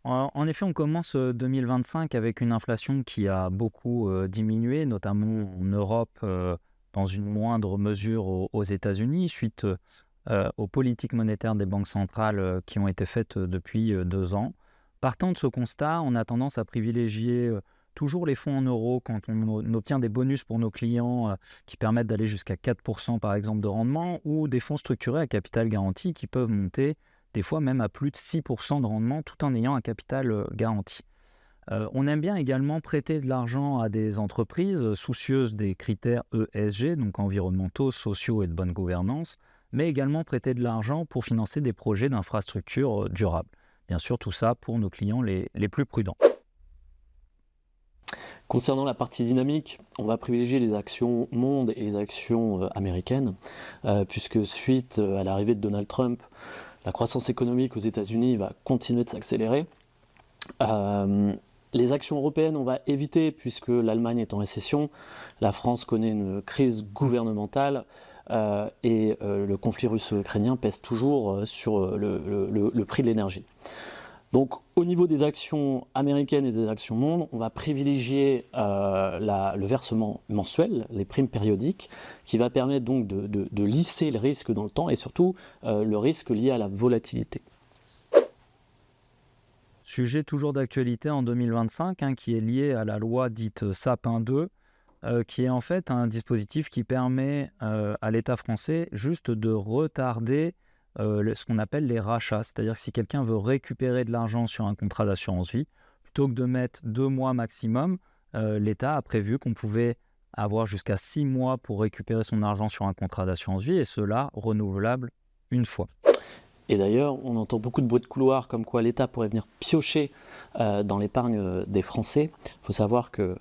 En effet, on commence 2025 avec une inflation qui a beaucoup diminué, notamment en Europe, dans une moindre mesure aux États-Unis, suite aux politiques monétaires des banques centrales qui ont été faites depuis 2 ans. Partant de ce constat, on a tendance à privilégier toujours les fonds en euros quand on obtient des bonus pour nos clients qui permettent d'aller jusqu'à 4% par exemple de rendement, ou des fonds structurés à capital garanti qui peuvent monter des fois même à plus de 6% de rendement tout en ayant un capital garanti. On aime bien également prêter de l'argent à des entreprises soucieuses des critères ESG, donc environnementaux, sociaux et de bonne gouvernance, mais également prêter de l'argent pour financer des projets d'infrastructures durables. Bien sûr, tout ça pour nos clients les plus prudents. Concernant la partie dynamique, on va privilégier les actions monde et les actions américaines, puisque suite à l'arrivée de Donald Trump, la croissance économique aux États-Unis va continuer de s'accélérer. Les actions européennes, on va éviter, puisque l'Allemagne est en récession, la France connaît une crise gouvernementale, et le conflit russo-ukrainien pèse toujours sur le prix de l'énergie. Donc au niveau des actions américaines et des actions monde, on va privilégier le versement mensuel, les primes périodiques, qui va permettre donc de lisser le risque dans le temps et surtout le risque lié à la volatilité. Sujet toujours d'actualité en 2025, qui est lié à la loi dite Sapin 2, qui est en fait un dispositif qui permet à l'État français juste de retarder ce qu'on appelle les rachats. C'est-à-dire que si quelqu'un veut récupérer de l'argent sur un contrat d'assurance vie, plutôt que de mettre 2 mois maximum, l'État a prévu qu'on pouvait avoir jusqu'à 6 mois pour récupérer son argent sur un contrat d'assurance vie, et cela renouvelable une fois. Et d'ailleurs, on entend beaucoup de bruit de couloir comme quoi l'État pourrait venir piocher dans l'épargne des Français. Il faut savoir que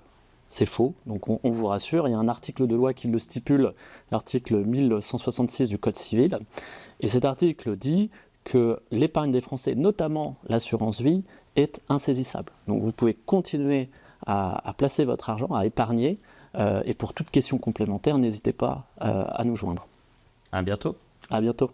c'est faux, donc on vous rassure. Il y a un article de loi qui le stipule, l'article 1166 du Code civil. Et cet article dit que l'épargne des Français, notamment l'assurance vie, est insaisissable. Donc vous pouvez continuer à placer votre argent, à épargner. Et pour toute question complémentaire, n'hésitez pas à nous joindre. À bientôt. À bientôt.